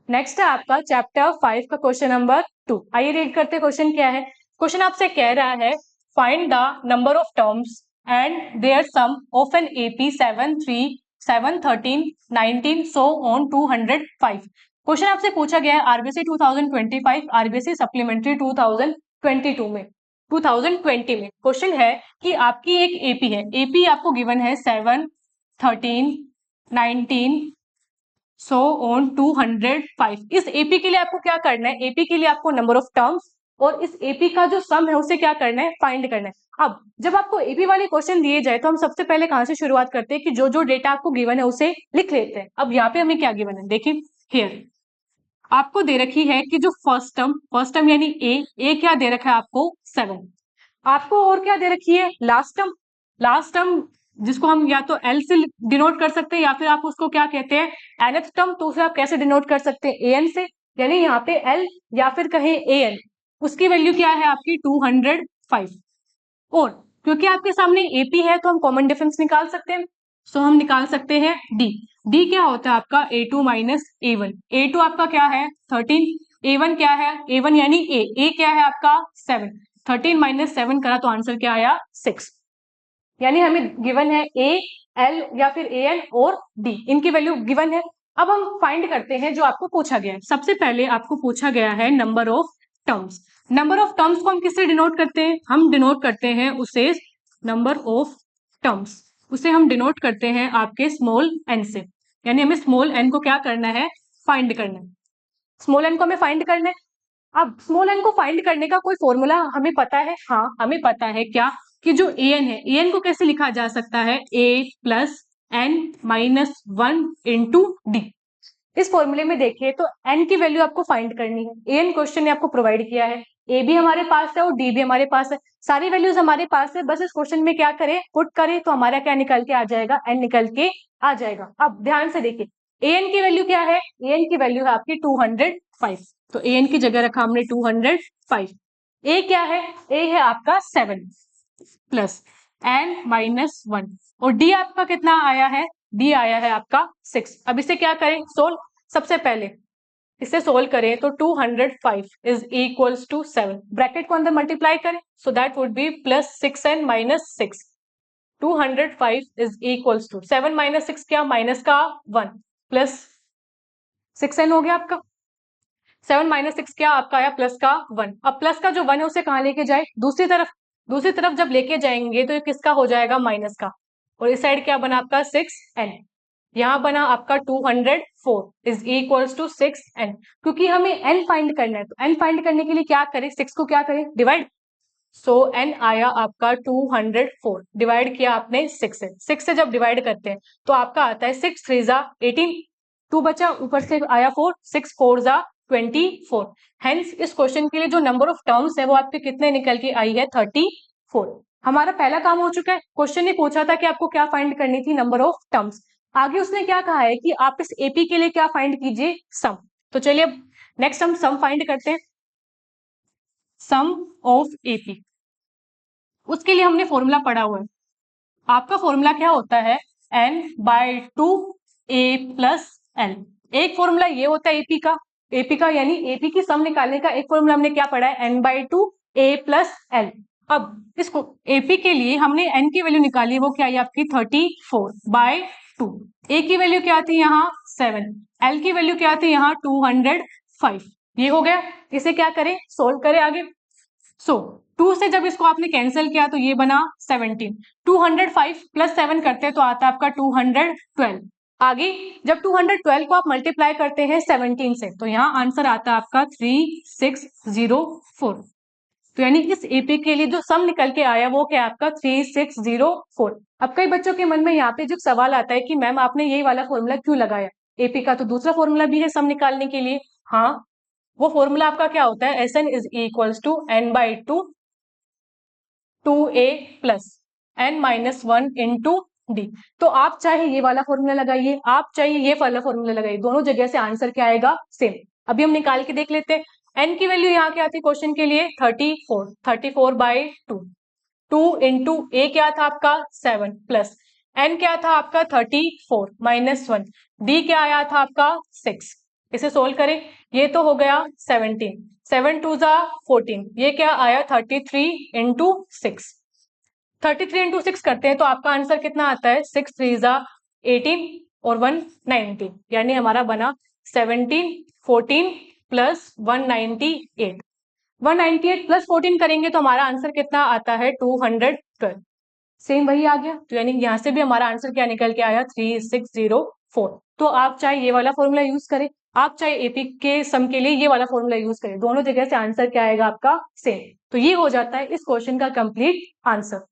Next है आपका chapter 5 का क्वेश्चन नंबर 2। आइए रीड करते हैं क्वेश्चन क्या है। क्वेश्चन आपसे कह रहा है find the number of terms and their sum of an AP 7, 3, 7, 13, 19 so on 205। Question आपसे पूछा गया है आरबीसी 2025 आरबीसी सप्लीमेंट्री 2022 में 2020 में क्वेश्चन है कि आपकी एक एपी है, एपी आपको गिवन है 7, 13, 19 सो ऑन 205। इस एपी के लिए आपको क्या करना है, एपी के लिए आपको नंबर ऑफ टर्म्स और इस एपी का जो सम है उसे क्या करना है, फाइंड करना है। अब जब आपको एपी वाले क्वेश्चन दिए जाए तो हम सबसे पहले कहां से शुरुआत करते हैं कि जो जो डेटा आपको गिवन है उसे लिख लेते हैं। अब यहाँ पे हमें क्या गिवन है, देखिए हियर आपको दे रखी है कि जो फर्स्ट टर्म यानी ए क्या दे रखा है आपको 7, आपको और क्या दे रखी है लास्ट टर्म जिसको हम या तो एल से डिनोट कर सकते हैं या फिर आप उसको क्या कहते हैं nth टर्म, तो उसे आप कैसे डिनोट कर सकते हैं एन से, यानी यहाँ पे एल या फिर कहें एन, उसकी वैल्यू क्या है आपकी 205। और क्योंकि आपके सामने एपी है तो हम कॉमन डिफरेंस निकाल सकते हैं, सो हम निकाल सकते हैं डी। डी क्या होता है आपका a2 माइनस a1। a2 आपका क्या है 13, a1 क्या है, a1 यानी ए क्या है आपका 7, 13 माइनस 7 करा तो आंसर क्या आया 6। यानी हमें गिवन है ए, एल या फिर ए एन और डी, इनकी वैल्यू गिवन है। अब हम फाइंड करते हैं जो आपको पूछा गया है। सबसे पहले आपको पूछा गया है number of terms. Number of terms को हम किससे डिनोट करते हैं, हम डिनोट करते हैं उसे नंबर ऑफ टर्म्स, उसे हम डिनोट करते हैं आपके स्मॉल एन से। यानी हमें स्मॉल एन को क्या करना है, फाइंड करना है। स्मॉल एन को हमें फाइंड करना है। अब स्मॉल एन को फाइंड करने का कोई फॉर्मूला हमें पता है, हाँ हमें पता है क्या कि जो ए एन है, ए एन को कैसे लिखा जा सकता है, A plus N minus 1 into D. इस फॉर्मूले में देखिए तो एन की वैल्यू आपको फाइंड करनी है। ए एन क्वेश्चन ने आपको प्रोवाइड किया है, ए भी हमारे पास है और डी भी हमारे पास है, सारी वैल्यूज हमारे पास है। बस इस क्वेश्चन में क्या करें, पुट करें तो हमारा क्या निकल के आ जाएगा, एन निकल के आ जाएगा। अब ध्यान से देखिए ए एन की वैल्यू क्या है, ए एन की वैल्यू है आपकी 205, तो ए एन की जगह रखा हमने 205। ए क्या है, ए है आपका 7 प्लस एन माइनस 1 और डी आपका कितना आया है, डी आया है आपका 6। अब इसे क्या करें, सोल्व। सबसे पहले इसे सोल्व करें तो 205 इज इक्वल्स टू 7, ब्रैकेट को अंदर मल्टीप्लाई करें so that would be plus 6n minus 6। 205 is equals to 7 minus 6 क्या, माइनस का 1 प्लस 6n हो गया आपका। 7 माइनस 6 क्या आपका आया, प्लस का 1। अब प्लस का जो 1 है उसे कहाँ लेके जाए, दूसरी तरफ। दूसरी तरफ जब लेके जाएंगे तो ये किसका हो जाएगा, माइनस का। और इस साइड क्या बना आपका 6n, यहाँ बना आपका 204 इज इक्वल्स टू 6n। क्योंकि हमें n फाइंड करना है तो n फाइंड करने के लिए क्या करें, 6 को क्या करें, डिवाइड। सो n आया आपका 204, डिवाइड किया आपने 6 से। 6 से जब डिवाइड करते हैं तो आपका आता है 6 3 जा 18, 2 बचा, ऊपर से आया 4, 6 4 जा 24। हेंस इस क्वेश्चन के लिए जो नंबर ऑफ टर्म्स है वो आपके कितने निकल के आई है, 34। हमारा पहला काम हो चुका है। क्वेश्चन ने पूछा था कि आपको क्या फाइंड करनी थी, नंबर ऑफ टर्म्स। आगे उसने क्या कहा है कि आप इस एपी के लिए क्या फाइंड कीजिए, सम। तो चलिए अब नेक्स्ट हम सम फाइंड करते हैं, सम ऑफ एपी। उसके लिए हमने फॉर्मूला पढ़ा हुआ है। आपका फॉर्मूला क्या होता है, n by 2 a plus L. एक फॉर्मूला ये होता है एपी का यानी एपी की सम निकालने का एक फॉर्मूला हमने क्या पढ़ा है, n by 2 a plus L. अब इसको एपी के लिए हमने n की वैल्यू निकाली, वो क्या आई आपकी 34 बाय 2। a की वैल्यू क्या थी यहाँ 7, l की वैल्यू क्या थी यहाँ 205। ये हो गया, इसे क्या करें, सोल्व करें आगे। सो 2 से जब इसको आपने कैंसिल किया तो ये बना 17, 205 प्लस 7 करते हैं तो आता है आपका 212। आगे जब 212 को आप मल्टीप्लाई करते हैं 17 से तो यहाँ आंसर आता है आपका 3604। तो यानी इस एपी के लिए जो सम निकल के आया वो क्या आपका 3604। अब कई बच्चों के मन में यहाँ पे जो सवाल आता है कि मैम आपने यही वाला फॉर्मूला क्यों लगाया, एपी का तो दूसरा फॉर्मूला भी है सम निकालने के लिए। हाँ, वो फॉर्मूला आपका क्या होता है, S N is equals to N by 2a plus N minus 1 into D. तो आप चाहे ये वाला फॉर्मूला लगाइए, आप चाहे ये वाला फॉर्मूला लगाइए, दोनों जगह से आंसर क्या आएगा, सेम। अभी हम निकाल के देख लेते हैं। एन की वैल्यू यहाँ क्या आती है क्वेश्चन के लिए 34, 34 बाई 2, 2 इंटू ए क्या था आपका 7 प्लस एन क्या था आपका 34 माइनस 1, डी क्या आया था आपका 6। इसे सोल्व करें। ये तो हो गया 17, 7 2 ज़ा 14, ये क्या आया 33 इंटू 6। 33 इंटू 6 करते हैं तो आपका आंसर कितना आता है 6 3 ज़ा 18 और 1 19, यानी हमारा बना 17 14 प्लस 198। 198 प्लस 14 करेंगे तो हमारा आंसर कितना आता है 212। सेम वही आ गया, तो यानी यहाँ से भी हमारा आंसर क्या निकल के आया 3604। तो आप चाहे ये वाला फॉर्मूला यूज करें, आप चाहे एपी के सम के लिए ये वाला फॉर्मूला यूज करें, दोनों जगह से आंसर क्या आएगा आपका सेम। तो ये हो जाता है इस क्वेश्चन का कंप्लीट आंसर।